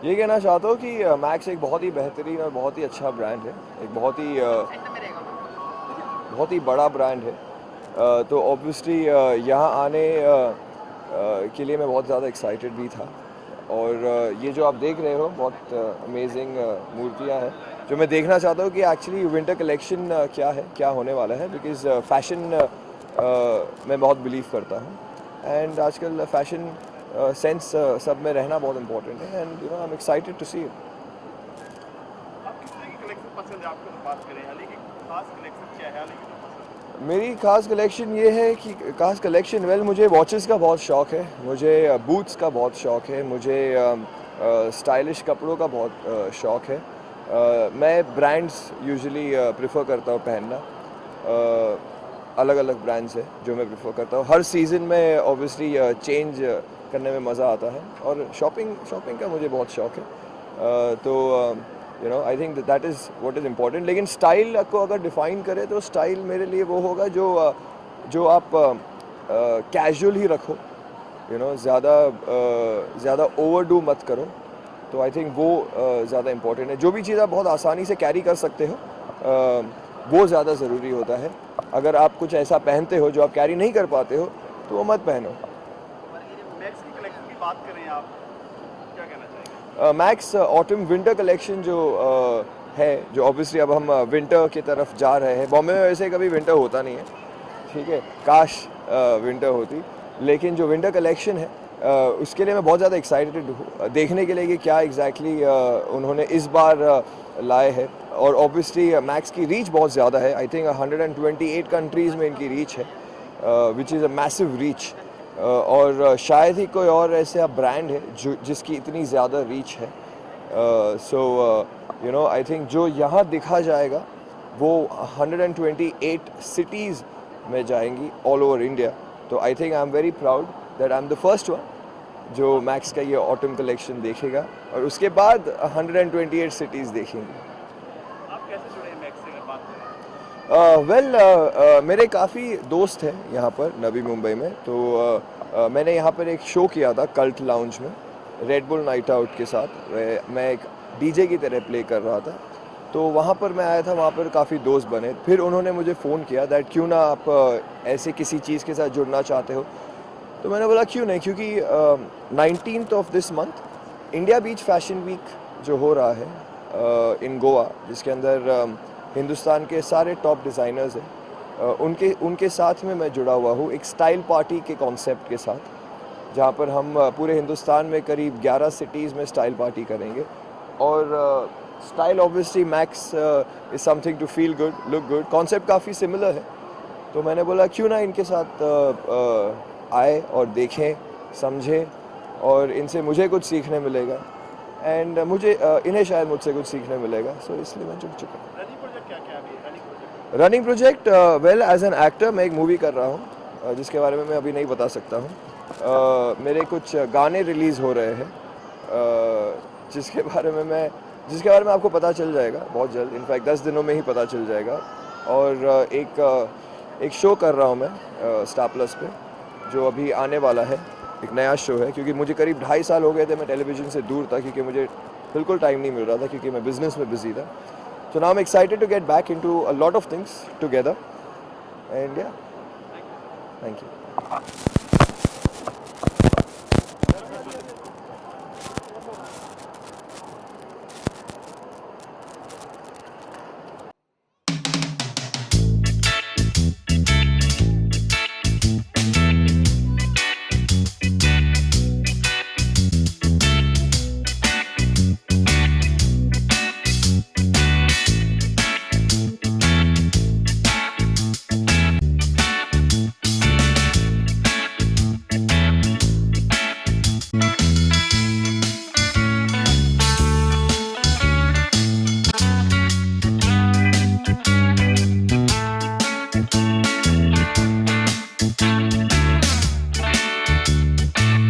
ये कहना चाहता हूँ कि मैक्स एक बहुत ही बेहतरीन और बहुत ही अच्छा ब्रांड है। एक बहुत ही बड़ा ब्रांड है। तो ऑब्वियसली यहाँ आने के लिए मैं बहुत ज़्यादा एक्साइटेड भी था। और ये जो आप देख रहे हो बहुत अमेजिंग मूर्तियाँ हैं जो मैं देखना चाहता हूँ कि एक्चुअली विंटर कलेक्शन क्या है, क्या होने वाला है। बिकॉज़ फैशन मैं बहुत बिलीव करता हूँ एंड आजकल फैशन सेंस सब में रहना बहुत इम्पोर्टेंट है and you know I am excited to see it. आप किस तरह की कलेक्शन पसंद है आपको? तो बात करें हाल ही की खास कलेक्शन क्या है हाल ही की जो पसंद है? मेरी ख़ास कलेक्शन ये है कि ख़ास कलेक्शन मुझे वॉचेस का बहुत शौक़ है, मुझे बूट्स का बहुत शौक़ है, मुझे स्टाइलिश कपड़ों का बहुत शौक़ है। मैं ब्रांड्स यूजुअली प्रेफर करता हूँ पहनना। अलग अलग ब्रांड्स है जो मैं प्रेफर करता हूँ। हर सीज़न में ऑब्वियसली चेंज करने में मज़ा आता है और शॉपिंग शॉपिंग का मुझे बहुत शौक़ है। तो you know I think that is what is important. लेकिन स्टाइल को अगर डिफ़ाइन करें तो स्टाइल मेरे लिए वो होगा जो आप कैजुअल ही रखो, यू नो ज़्यादा ओवरडू मत करो। तो आई थिंक वो ज़्यादा इम्पोर्टेंट है। जो भी चीज़ आप बहुत आसानी से कैरी कर सकते हो वो ज़्यादा ज़रूरी होता है। अगर आप कुछ ऐसा पहनते हो जो आप कैरी नहीं कर पाते हो तो वो मत पहनो। मैक्स की कलेक्शन की बात करें आप, क्या कहना चाहेंगे? मैक्स ऑटम विंटर कलेक्शन जो है, जो ऑब्वियसली अब हम विंटर की तरफ जा रहे हैं। बॉम्बे में वैसे कभी विंटर होता नहीं है, ठीक है, काश विंटर होती। लेकिन जो विंटर कलेक्शन है उसके लिए मैं बहुत ज़्यादा एक्साइटेड हूँ देखने के लिए कि क्या एग्जैक्टली उन्होंने इस बार लाए हैं। और ऑब्वियसली मैक्स की रीच बहुत ज़्यादा है। आई थिंक 128 कंट्रीज़ में इनकी रीच है, which is a massive reach. और शायद ही कोई और ऐसा ब्रांड है जो जिसकी इतनी ज़्यादा रीच है। So you know I think जो यहाँ दिखा जाएगा वो 128 सिटीज़ में जाएंगी ऑल ओवर इंडिया। तो I think I am very proud that I am the first one जो मैक्स का ये ऑटम कलेक्शन देखेगा और उसके बाद 128 सिटीज़ देखेंगी। आप कैसे जुड़े हैं मैक्स से अगर बात करें? मेरे काफ़ी दोस्त हैं यहाँ पर नवी मुंबई में। तो मैंने यहाँ पर एक शो किया था कल्ट लाउंज में रेड बुल नाइट आउट के साथ। मैं एक डीजे की तरह प्ले कर रहा था। तो वहाँ पर मैं आया था, वहाँ पर काफ़ी दोस्त बने। फिर उन्होंने मुझे फ़ोन किया दैट क्यों ना आप ऐसे किसी चीज़ के साथ जुड़ना चाहते हो। तो मैंने बोला क्यों नहीं, क्योंकि 19th of this month India beach fashion week जो हो रहा है इन गोवा, जिसके अंदर हिंदुस्तान के सारे टॉप डिज़ाइनर्स हैं, उनके उनके साथ में मैं जुड़ा हुआ हूँ एक स्टाइल पार्टी के कॉन्सेप्ट के साथ, जहाँ पर हम पूरे हिंदुस्तान में करीब 11 सिटीज़ में स्टाइल पार्टी करेंगे। और style obviously Max is something to feel good, look good. Concept काफ़ी सिमिलर है। तो मैंने बोला क्यों ना इनके साथ आए और देखें, समझें, और इनसे मुझे कुछ सीखने मिलेगा एंड मुझे इन्हें शायद मुझसे कुछ सीखने मिलेगा। सो इसलिए मैं जुड़ चुका हूँ। रनिंग प्रोजेक्ट क्या क्या है अभी running project? Running project well as an actor मैं एक मूवी कर रहा हूँ जिसके बारे में मैं अभी नहीं बता सकता हूँ। मेरे कुछ गाने रिलीज़ हो रहे हैं जिसके बारे में आपको पता चल जाएगा बहुत जल्द। इनफैक्ट 10 दिनों में ही पता चल जाएगा। और एक शो कर रहा हूँ मैं स्टार प्लस पे जो अभी आने वाला है। एक नया शो है क्योंकि मुझे करीब 2.5 साल हो गए थे मैं टेलीविज़न से दूर था क्योंकि मुझे बिल्कुल टाइम नहीं मिल रहा था क्योंकि मैं बिज़नेस में बिजी था। So now I'm excited to get back into a lot of things together. And yeah, thank you.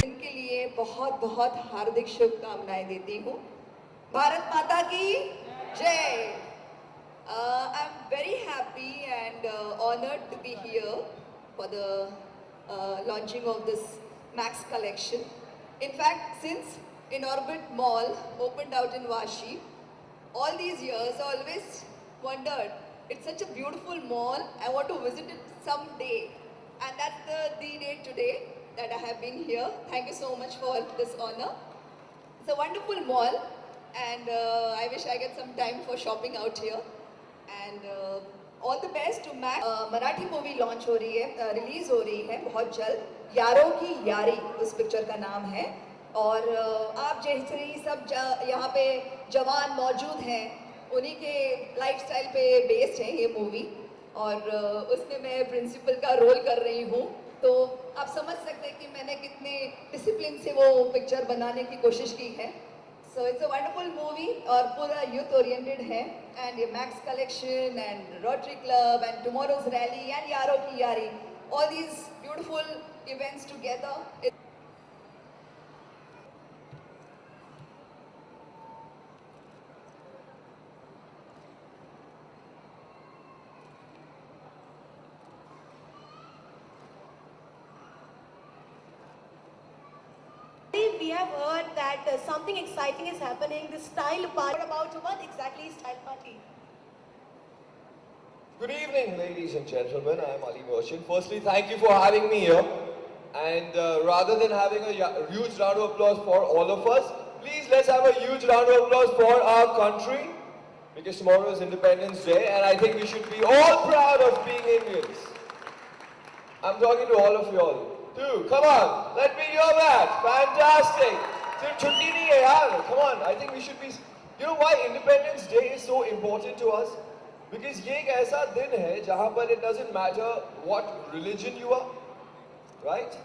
इनके लिए बहुत बहुत हार्दिक शुभकामनाएं देती हूँ। भारत माता की जय। आई am very happy and honored to be here for the launching of this Max collection. In fact, since in Orbit Mall, opened out in Vashi. All these years, I always wondered, it's such a beautiful mall, I want to visit it someday. And that's the day today that I have been here. Thank you so much for this honor. It's a wonderful mall, and I wish I get some time for shopping out here. And all the best to Mac. Marathi movie launch हो रही है, release हो रही है बहुत जल्द। यारों की यारी उस पिक्चर का नाम है। और आप जैसे सब यहाँ पे जवान मौजूद हैं, उन्हीं के लाइफस्टाइल पे बेस्ड है ये मूवी। और उसमें मैं प्रिंसिपल का रोल कर रही हूँ, तो आप समझ सकते हैं कि मैंने कितने डिसिप्लिन से वो पिक्चर बनाने की कोशिश की है। So it's a wonderful movie और पूरा youth oriented है, and ये Max Collection and Rotary Club and tomorrow's rally and यारों की यारी, all these beautiful events together. We have heard that something exciting is happening, the style party. About what exactly is style party? Good evening, ladies and gentlemen. I am Ali Merchant. Firstly, thank you for having me here. And rather than having a huge round of applause for all of us, please let's have a huge round of applause for our country, because tomorrow is Independence Day, and I think we should be all proud of being Indians. I'm talking to all of you all. Dude, come on, let me hear that. Fantastic. Sir, chutti nahi hai yaar. Come on, I think we should be. You know why Independence Day is so important to us? Because ये एक ऐसा दिन है जहाँ पर it doesn't matter what religion you are, right?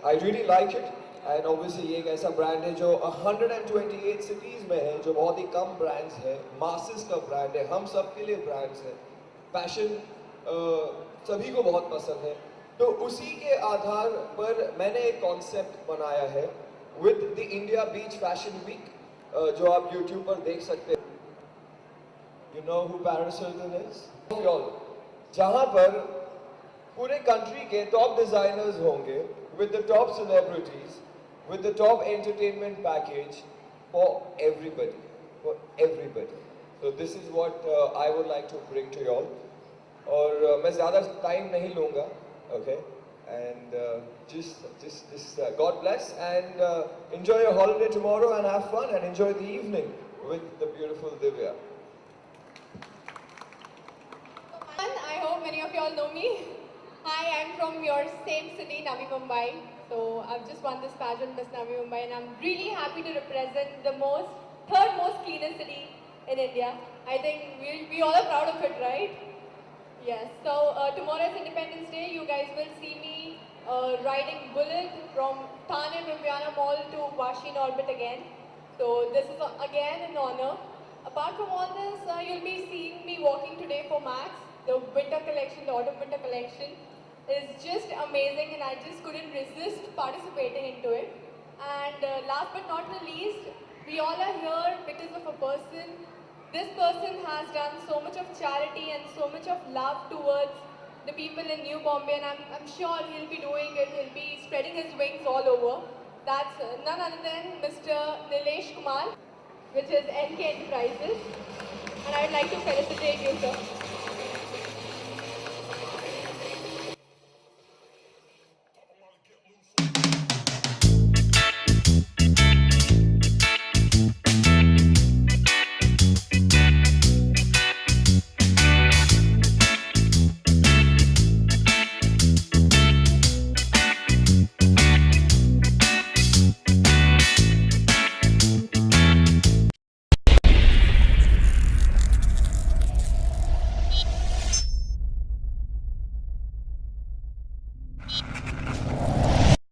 I really like it, and obviously ये एक ऐसा brand है जो 128 cities में है, जो बहुत ही कम brands है, masses का brand है, हम सब के लिए brands है, fashion सभी को बहुत पसंद है। तो उसी के आधार पर मैंने एक कॉन्सेप्ट बनाया है with the India beach fashion week, जो आप YouTube पर देख सकते हैं। You know who Paris Hilton is? जहाँ पर पूरे कंट्री के टॉप डिजाइनर्स होंगे with the top celebrities, with the top entertainment package for everybody. So this is what I would like to bring to you all. और मैं ज़्यादा time नहीं लूँगा, okay? And just God bless, and enjoy your holiday tomorrow and have fun and enjoy the evening with the beautiful Divya. I hope many of you all know me. Hi, I'm from your same city, Navi Mumbai. So I've just won this pageant, Miss Navi Mumbai, and I'm really happy to represent the third most cleanest city in India. I think we all are proud of it, right? Yes. So tomorrow is Independence Day. You guys will see me riding Bullet from Thane Viviana Mall to Vashi in Orbit again. So this is again an honor. Apart from all this, you'll be seeing me walking today for Max. The winter collection, the autumn winter collection is just amazing, and I just couldn't resist participating into it. And last but not the least, we all are here because of a person. This person has done so much of charity and so much of love towards the people in New Bombay, and I'm sure he'll be doing it, he'll be spreading his wings all over. That's none other than Mr. Nilesh Kumar, which is NK Enterprises, and I'd like to felicitate you, sir.